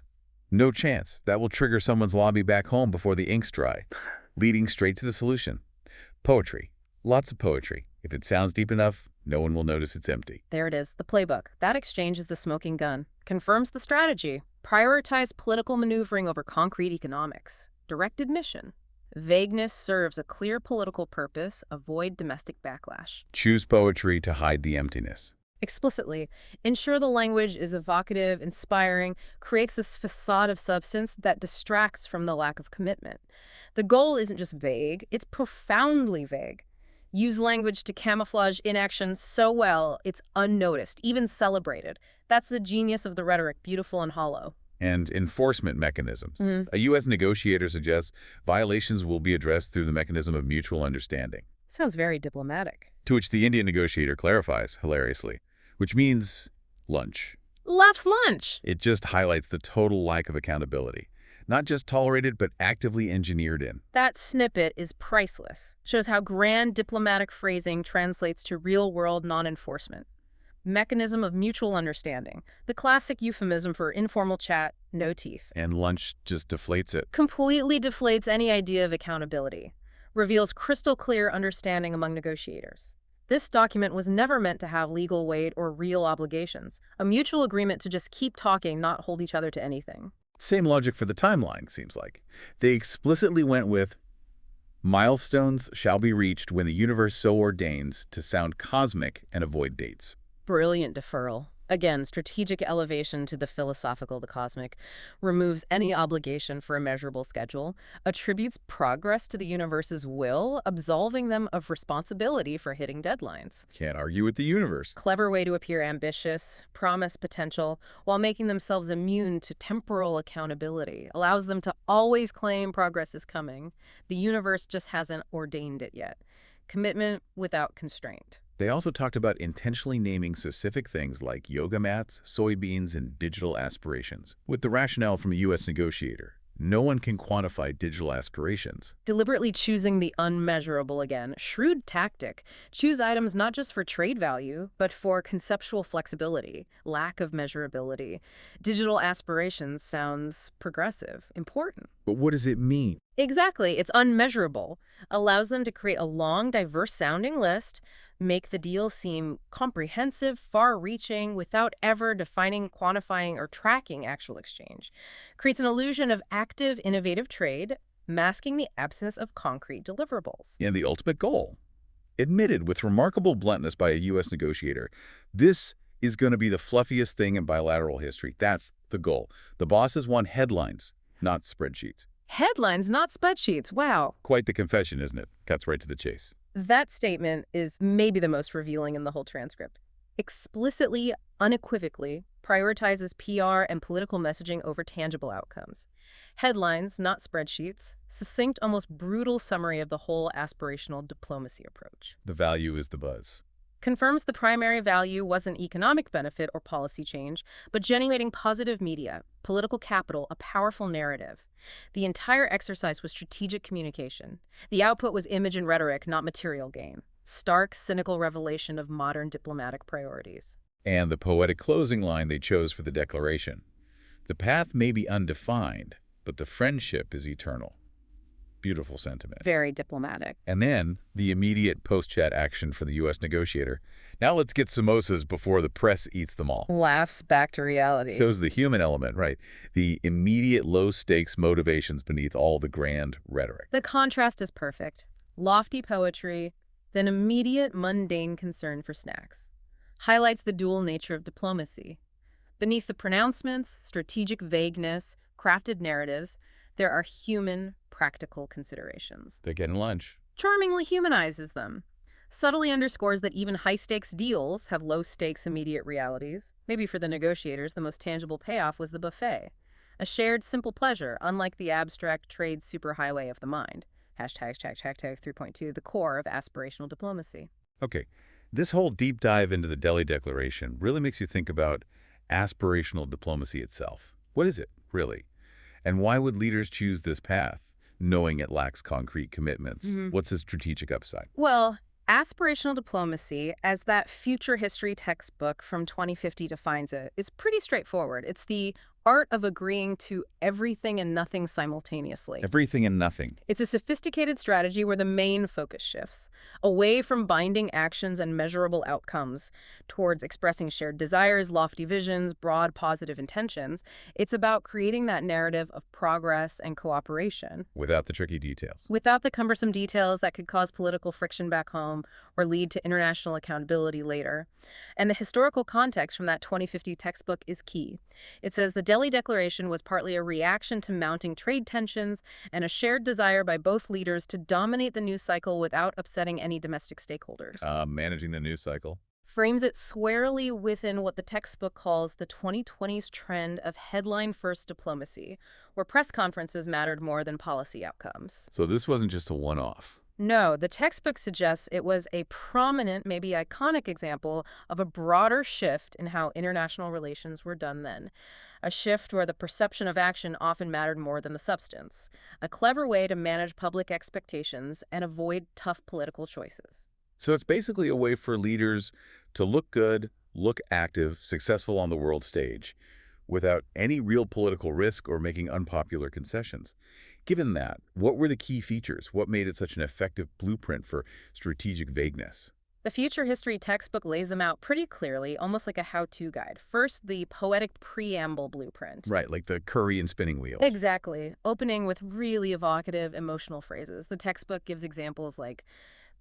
No chance. That will trigger someone's lobby back home before the ink's dry, leading straight to the solution. Poetry. Lots of poetry. If it sounds deep enough, no one will notice it's empty. There it is, the playbook. That exchange is the smoking gun. Confirms the strategy. Prioritize political maneuvering over concrete economics. Direct admission. Vagueness serves a clear political purpose. Avoid domestic backlash. Choose poetry to hide the emptiness. Explicitly, ensure the language is evocative, inspiring, creates this facade of substance that distracts from the lack of commitment. The goal isn't just vague, it's profoundly vague. Use language to camouflage inaction so well, it's unnoticed, even celebrated. That's the genius of the rhetoric, beautiful and hollow. And enforcement mechanisms. A U.S. negotiator suggests violations will be addressed through the mechanism of mutual understanding. Sounds very diplomatic. To which the Indian negotiator clarifies, hilariously, which means lunch. Laughs lunch! It just highlights the total lack of accountability. Not just tolerated, but actively engineered in. That snippet is priceless. Shows how grand diplomatic phrasing translates to real-world non-enforcement. Mechanism of mutual understanding. The classic euphemism for informal chat, no teeth. And lunch just deflates it. Completely deflates any idea of accountability. Reveals crystal clear understanding among negotiators. This document was never meant to have legal weight or real obligations. A mutual agreement to just keep talking, not hold each other to anything. Same logic for the timeline, seems like. They explicitly went with, milestones shall be reached when the universe so ordains, to sound cosmic and avoid dates. Brilliant deferral. Again, strategic elevation to the philosophical, the cosmic, removes any obligation for a measurable schedule, attributes progress to the universe's will, absolving them of responsibility for hitting deadlines. Can't argue with the universe. Clever way to appear ambitious, promise potential, while making themselves immune to temporal accountability, allows them to always claim progress is coming. The universe just hasn't ordained it yet. Commitment without constraint. They also talked about intentionally naming specific things like yoga mats, soybeans, and digital aspirations, with the rationale from a U.S. negotiator. No one can quantify digital aspirations. Deliberately choosing the unmeasurable again. Shrewd tactic. Choose items not just for trade value, but for conceptual flexibility, lack of measurability. Digital aspirations sounds progressive, important. But what does it mean? Exactly. It's unmeasurable. Allows them to create a long, diverse-sounding list, make the deal seem comprehensive, far-reaching, without ever defining, quantifying, or tracking actual exchange. Creates an illusion of active, innovative trade, masking the absence of concrete deliverables. And the ultimate goal. Admitted with remarkable bluntness by a U.S. negotiator, this is going to be the fluffiest thing in bilateral history. That's the goal. The bosses want headlines, not spreadsheets. Headlines, not spreadsheets. Wow. Quite the confession, isn't it? Cuts right to the chase. That statement is maybe the most revealing in the whole transcript. Explicitly, unequivocally, prioritizes PR and political messaging over tangible outcomes. Headlines, not spreadsheets. Succinct, almost brutal summary of the whole aspirational diplomacy approach. The value is the buzz. confirms the primary value wasn't economic benefit or policy change, but generating positive media, political capital, a powerful narrative. The entire exercise was strategic communication. The output was image and rhetoric, not material gain. Stark, cynical revelation of modern diplomatic priorities. And the poetic closing line they chose for the declaration. The path may be undefined, but the friendship is eternal. Beautiful sentiment. Very diplomatic. And then, the immediate post-chat action for the U.S. negotiator. Now let's get samosas before the press eats them all. Laughs back to reality. So's the human element, right? The immediate low-stakes motivations beneath all the grand rhetoric. The contrast is perfect. Lofty poetry, then immediate mundane concern for snacks. Highlights the dual nature of diplomacy. Beneath the pronouncements, strategic vagueness, crafted narratives, there are human, practical considerations. They're getting lunch. Charmingly humanizes them. Subtly underscores that even high-stakes deals have low-stakes immediate realities. Maybe for the negotiators, the most tangible payoff was the buffet. A shared, simple pleasure, unlike the abstract trade superhighway of the mind. Hashtag 3.2, the core of aspirational diplomacy. Okay, this whole deep dive into the Delhi Declaration really makes you think about aspirational diplomacy itself. What is it, really? And why would leaders choose this path, knowing it lacks concrete commitments? What's the strategic upside? Well, aspirational diplomacy, as that future history textbook from 2050 defines it, is pretty straightforward. It's the art of agreeing to everything and nothing simultaneously. Everything and nothing. It's a sophisticated strategy where the main focus shifts, away from binding actions and measurable outcomes towards expressing shared desires, lofty visions, broad positive intentions. It's about creating that narrative of progress and cooperation. Without the tricky details. Without the cumbersome details that could cause political friction back home or lead to international accountability later. And the historical context from that 2050 textbook is key. It says the Delhi Declaration was partly a reaction to mounting trade tensions and a shared desire by both leaders to dominate the news cycle without upsetting any domestic stakeholders. Managing the news cycle. Frames it squarely within what the textbook calls the 2020s trend of headline-first diplomacy, where press conferences mattered more than policy outcomes. So this wasn't just a one-off. No, the textbook suggests it was a prominent, maybe iconic example of a broader shift in how international relations were done then. A shift where the perception of action often mattered more than the substance. A clever way to manage public expectations and avoid tough political choices. So it's basically a way for leaders to look good, look active, successful on the world stage, without any real political risk or making unpopular concessions. Given that, what were the key features? What made it such an effective blueprint for strategic vagueness? The future history textbook lays them out pretty clearly, almost like a how-to guide. First, the poetic preamble blueprint. Right, like the curry and spinning wheels. Exactly. Opening with really evocative, emotional phrases. The textbook gives examples like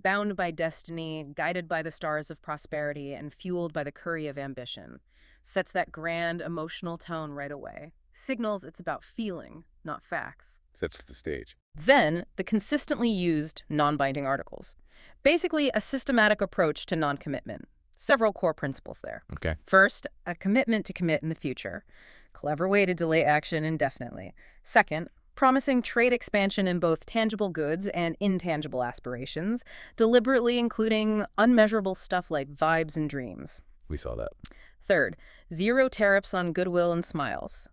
bound by destiny, guided by the stars of prosperity, and fueled by the curry of ambition. Sets that grand, emotional tone right away. Signals it's about feeling, not facts. Sets the stage. Then, the consistently used non-binding articles. Basically, a systematic approach to non-commitment. Several core principles there. Okay. First, a commitment to commit in the future. Clever way to delay action indefinitely. Second, promising trade expansion in both tangible goods and intangible aspirations, deliberately including unmeasurable stuff like vibes and dreams. We saw that. Third, zero tariffs on goodwill and smiles.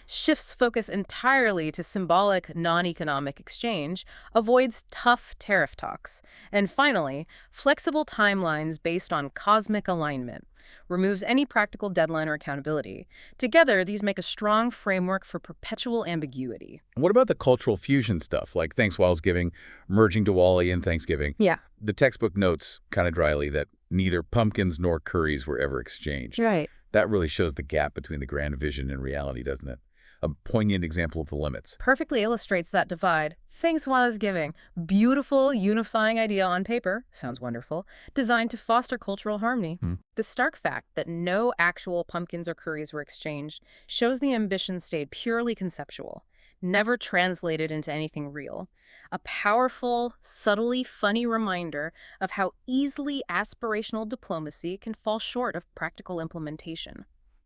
Shifts focus entirely to symbolic, non-economic exchange, avoids tough tariff talks. And finally, flexible timelines based on cosmic alignment. Removes any practical deadline or accountability. Together, these make a strong framework for perpetual ambiguity. What about the cultural fusion stuff, like Thanks Giving, merging Diwali and Thanksgiving? Yeah. The textbook notes, kind of dryly, that neither pumpkins nor curries were ever exchanged. Right. That really shows the gap between the grand vision and reality, doesn't it? A poignant example of the limits. Perfectly illustrates that divide. Thanksgiving. Beautiful, unifying idea on paper. Sounds wonderful. Designed to foster cultural harmony. The stark fact that no actual pumpkins or curries were exchanged shows the ambition stayed purely conceptual, never translated into anything real. A powerful, subtly funny reminder of how easily aspirational diplomacy can fall short of practical implementation.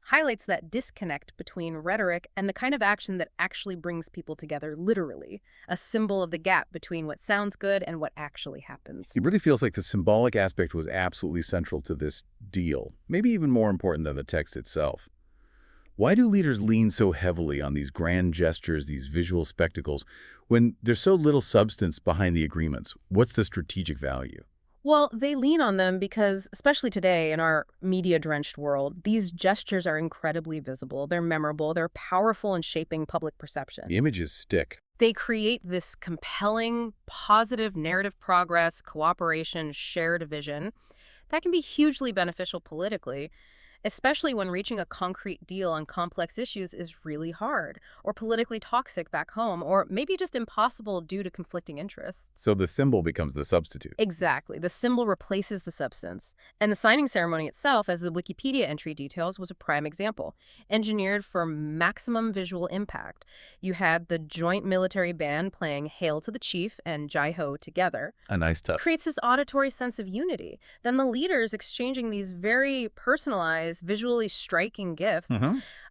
highlights that disconnect between rhetoric and the kind of action that actually brings people together literally, a symbol of the gap between what sounds good and what actually happens. It really feels like the symbolic aspect was absolutely central to this deal, maybe even more important than the text itself. Why do leaders lean so heavily on these grand gestures, these visual spectacles, when there's so little substance behind the agreements? What's the strategic value? Well, they lean on them because, especially today in our media-drenched world, these gestures are incredibly visible, they're memorable, they're powerful in shaping public perception. The images stick. They create this compelling, positive narrative progress, cooperation, shared vision that can be hugely beneficial politically, especially when reaching a concrete deal on complex issues is really hard, or politically toxic back home, or maybe just impossible due to conflicting interests. So the symbol becomes the substitute. Exactly. The symbol replaces the substance. And the signing ceremony itself, as the Wikipedia entry details, was a prime example, engineered for maximum visual impact. You had the joint military band playing Hail to the Chief and Jai Ho together. A nice touch. Creates this auditory sense of unity. Then the leaders exchanging these very personalized, visually striking gifts.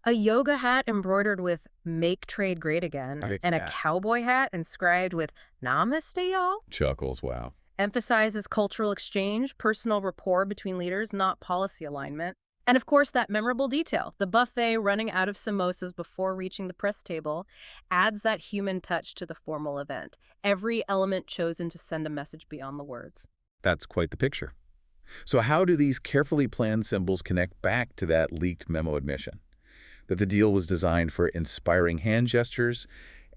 A yoga hat embroidered with "Make Trade Great Again" and a cowboy hat inscribed with "Namaste, y'all." Chuckles, wow. Emphasizes cultural exchange, personal rapport between leaders, not policy alignment. And of course, that memorable detail, the buffet running out of samosas before reaching the press table, adds that human touch to the formal event. Every element chosen to send a message beyond the words. That's quite the picture. So how do these carefully planned symbols connect back to that leaked memo admission? That the deal was designed for inspiring hand gestures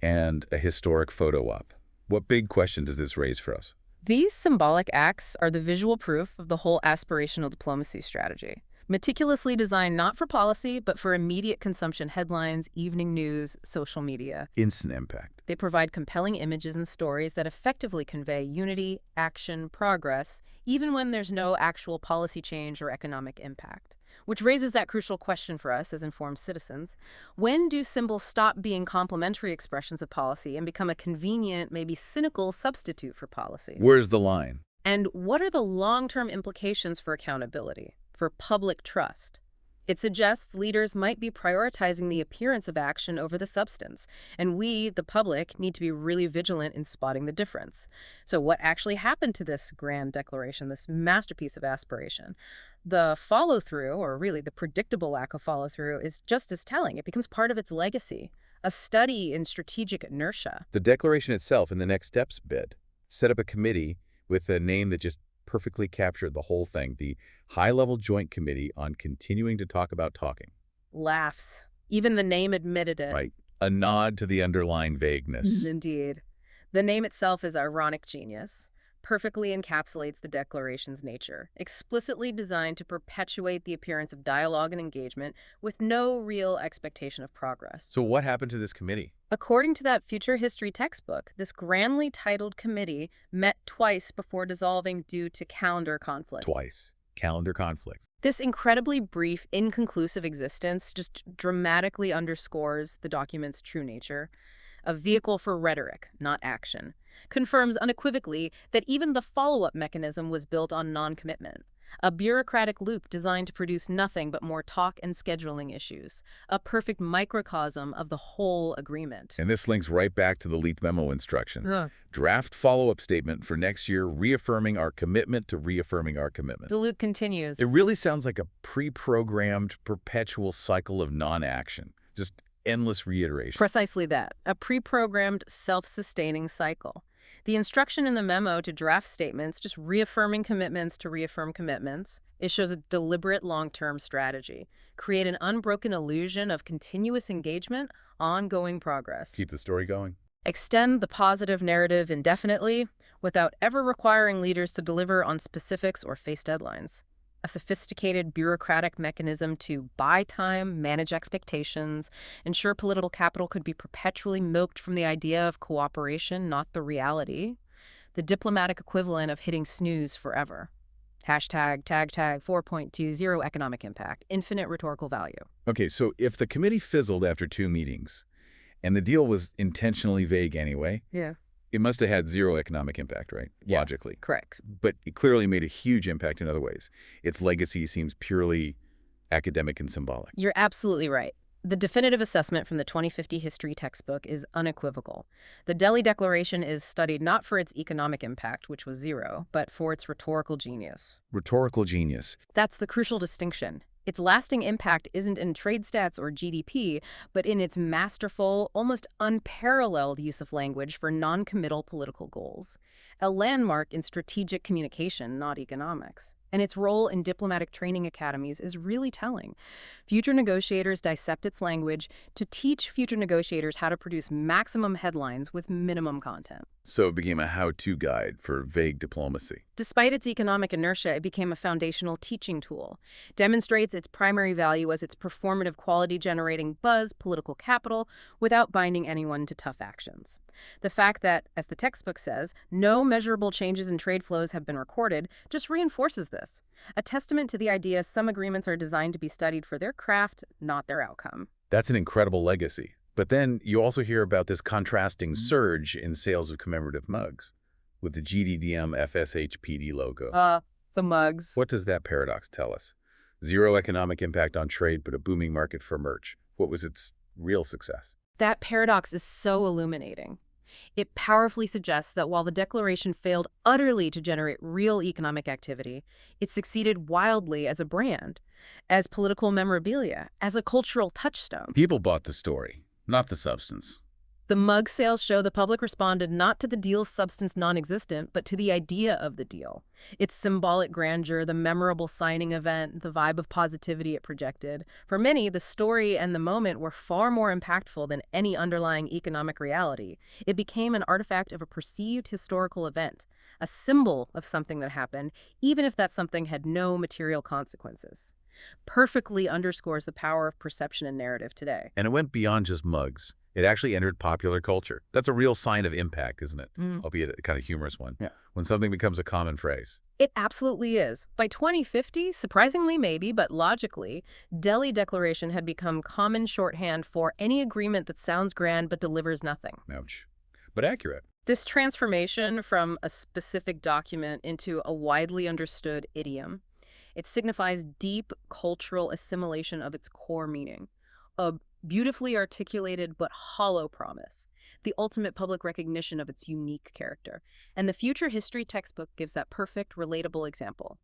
and a historic photo op. What big question does this raise for us? These symbolic acts are the visual proof of the whole aspirational diplomacy strategy. Meticulously designed not for policy, but for immediate consumption headlines, evening news, social media. Instant impact. They provide compelling images and stories that effectively convey unity, action, progress, even when there's no actual policy change or economic impact. Which raises that crucial question for us as informed citizens. When do symbols stop being complementary expressions of policy and become a convenient, maybe cynical substitute for policy? Where's the line? And what are the long-term implications for accountability, for public trust? It suggests leaders might be prioritizing the appearance of action over the substance, and we, the public, need to be really vigilant in spotting the difference. So what actually happened to this grand declaration, this masterpiece of aspiration? The follow-through, or really the predictable lack of follow-through, is just as telling. It becomes part of its legacy, a study in strategic inertia. The declaration itself in the next steps bit set up a committee with a name that just perfectly captured the whole thing, the High-Level Joint Committee on Continuing to Talk About Talking. Laughs. Even the name admitted it. Right. A nod to the underlying vagueness. Indeed. The name itself is ironic genius. Perfectly encapsulates the declaration's nature, explicitly designed to perpetuate the appearance of dialogue and engagement with no real expectation of progress. So what happened to this committee? According to that future history textbook, this grandly titled committee met twice before dissolving due to calendar conflicts. Twice. Calendar conflicts. This incredibly brief, inconclusive existence just dramatically underscores the document's true nature. A vehicle for rhetoric, not action. Confirms unequivocally that even the follow-up mechanism was built on non-commitment. A bureaucratic loop designed to produce nothing but more talk and scheduling issues. A perfect microcosm of the whole agreement. And this links right back to the leaked memo instruction. Draft follow-up statement for next year, reaffirming our commitment to reaffirming our commitment. The loop continues. It really sounds like a pre-programmed, perpetual cycle of non-action. Just endless reiteration. Precisely that. A pre-programmed, self-sustaining cycle. The instruction in the memo to draft statements, just reaffirming commitments to reaffirm commitments, it shows a deliberate long-term strategy. Create an unbroken illusion of continuous engagement, ongoing progress. Keep the story going. Extend the positive narrative indefinitely without ever requiring leaders to deliver on specifics or face deadlines. A sophisticated bureaucratic mechanism to buy time, manage expectations, ensure political capital could be perpetually milked from the idea of cooperation, not the reality. The diplomatic equivalent of hitting snooze forever. Hashtag, tag 4.20 economic impact, infinite rhetorical value. Okay, so if the committee fizzled after 2 meetings, and the deal was intentionally vague anyway, Yeah. it must have had zero economic impact, right? Yeah. Logically. Correct. But it clearly made a huge impact in other ways. Its legacy seems purely academic and symbolic. You're absolutely right. The definitive assessment from the 2050 history textbook is unequivocal. The Delhi Declaration is studied not for its economic impact, which was zero, but for its rhetorical genius. Rhetorical genius. That's the crucial distinction. Its lasting impact isn't in trade stats or GDP, but in its masterful, almost unparalleled use of language for non-committal political goals. A landmark in strategic communication, not economics. And its role in diplomatic training academies is really telling. Future negotiators dissect its language to teach future negotiators how to produce maximum headlines with minimum content. So it became a how-to guide for vague diplomacy. Despite its economic inertia, it became a foundational teaching tool. Demonstrates its primary value as its performative quality, generating buzz, political capital, without binding anyone to tough actions. The fact that, as the textbook says, no measurable changes in trade flows have been recorded just reinforces this. A testament to the idea some agreements are designed to be studied for their craft, not their outcome. That's an incredible legacy. But then you also hear about this contrasting surge in sales of commemorative mugs with the GDDM FSHPD logo. The mugs. What does that paradox tell us? Zero economic impact on trade, but a booming market for merch. What was its real success? That paradox is so illuminating. It powerfully suggests that while the Declaration failed utterly to generate real economic activity, it succeeded wildly as a brand, as political memorabilia, as a cultural touchstone. People bought the story, not the substance. The mug sales show the public responded not to the deal's substance non-existent, but to the idea of the deal. Its symbolic grandeur, the memorable signing event, the vibe of positivity it projected. For many, the story and the moment were far more impactful than any underlying economic reality. It became an artifact of a perceived historical event, a symbol of something that happened, even if that something had no material consequences. Perfectly underscores the power of perception and narrative today. And it went beyond just mugs. It actually entered popular culture. That's a real sign of impact, isn't it? Albeit a kind of humorous one. Yeah. When something becomes a common phrase. It absolutely is. By 2050, surprisingly maybe, but logically, Delhi Declaration had become common shorthand for any agreement that sounds grand but delivers nothing. Ouch. But accurate. This transformation from a specific document into a widely understood idiom, it signifies deep cultural assimilation of its core meaning. A beautifully articulated but hollow promise, the ultimate public recognition of its unique character. And the future history textbook gives that perfect, relatable example.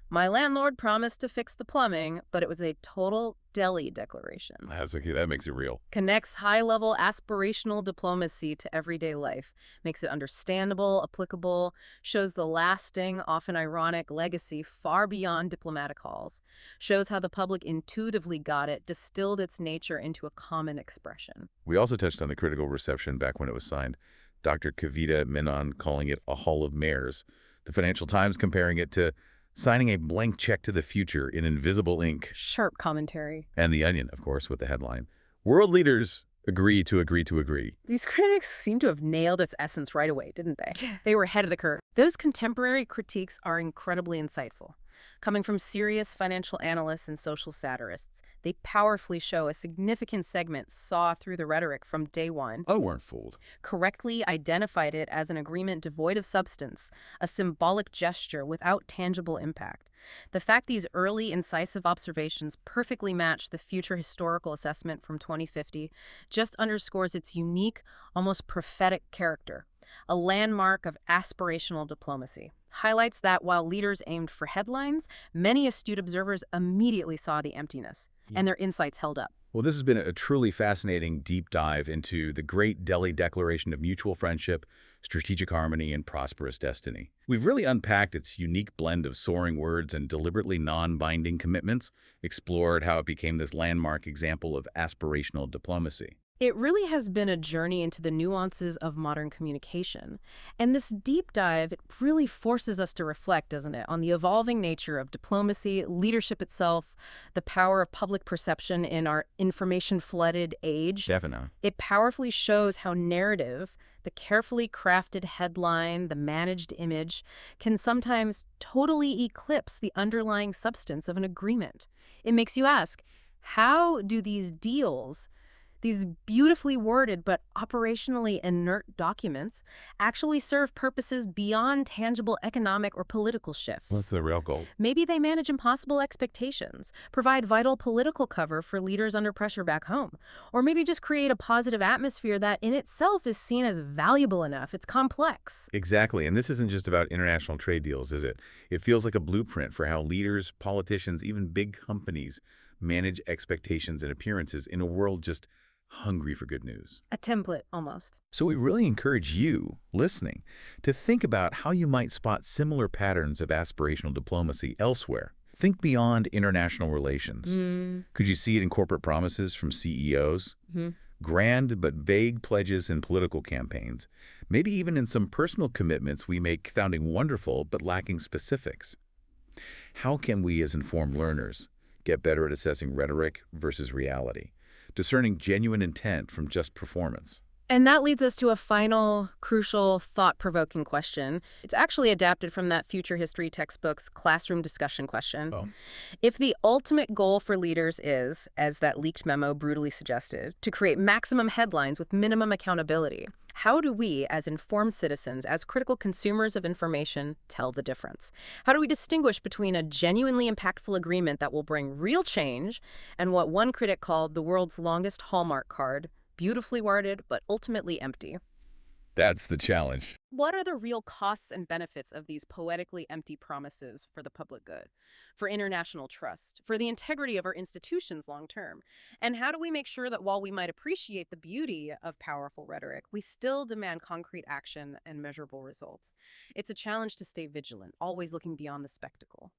My landlord promised to fix the plumbing, but it was a total Delhi declaration. That makes it real. Connects high-level aspirational diplomacy to everyday life, makes it understandable, applicable, shows the lasting, often ironic legacy far beyond diplomatic halls, shows how the public intuitively got it, distilled its nature into a common expression. We also touched on the critical reception back when it was signed. Dr. Kavita Menon calling it a hall of mirrors. The Financial Times comparing it to signing a blank check to the future in invisible ink. Sharp commentary. And The Onion, of course, with the headline, "World leaders agree to agree to agree." These critics seem to have nailed its essence right away, didn't they? They were ahead of the curve. Those contemporary critiques are incredibly insightful. Coming from serious financial analysts and social satirists, they powerfully show a significant segment saw through the rhetoric from day one. Oh, weren't fooled. Correctly identified it as an agreement devoid of substance, a symbolic gesture without tangible impact. The fact these early, incisive observations perfectly match the future historical assessment from 2050 just underscores its unique, almost prophetic character, a landmark of aspirational diplomacy. Highlights that while leaders aimed for headlines, many astute observers immediately saw the emptiness, and their insights held up. Well, this has been a truly fascinating deep dive into the great Delhi Declaration of Mutual Friendship, Strategic Harmony, and Prosperous Destiny. We've really unpacked its unique blend of soaring words and deliberately non-binding commitments, explored how it became this landmark example of aspirational diplomacy. It really has been a journey into the nuances of modern communication. And this deep dive, it really forces us to reflect, doesn't it, on the evolving nature of diplomacy, leadership itself, the power of public perception in our information-flooded age. Definitely. It powerfully shows how narrative, the carefully crafted headline, the managed image, can sometimes totally eclipse the underlying substance of an agreement. It makes you ask, how do these These beautifully worded but operationally inert documents actually serve purposes beyond tangible economic or political shifts. What's the real goal? Maybe they manage impossible expectations, provide vital political cover for leaders under pressure back home, or maybe just create a positive atmosphere that in itself is seen as valuable enough. It's complex. Exactly. And this isn't just about international trade deals, is it? It feels like a blueprint for how leaders, politicians, even big companies manage expectations and appearances in a world just hungry for good news. A template, almost. So we really encourage you, listening, to think about how you might spot similar patterns of aspirational diplomacy elsewhere. Think beyond international relations. Could you see it in corporate promises from CEOs? Grand but vague pledges in political campaigns. Maybe even in some personal commitments we make sounding wonderful but lacking specifics. How can we as informed learners get better at assessing rhetoric versus reality, discerning genuine intent from just performance? And that leads us to a final, crucial, thought-provoking question. It's actually adapted from that future history textbook's classroom discussion question. Oh. If the ultimate goal for leaders is, as that leaked memo brutally suggested, to create maximum headlines with minimum accountability, how do we, as informed citizens, as critical consumers of information, tell the difference? How do we distinguish between a genuinely impactful agreement that will bring real change and what one critic called the world's longest Hallmark card, beautifully worded, but ultimately empty? That's the challenge. What are the real costs and benefits of these poetically empty promises for the public good, for international trust, for the integrity of our institutions long term? And how do we make sure that while we might appreciate the beauty of powerful rhetoric, we still demand concrete action and measurable results? It's a challenge to stay vigilant, always looking beyond the spectacle.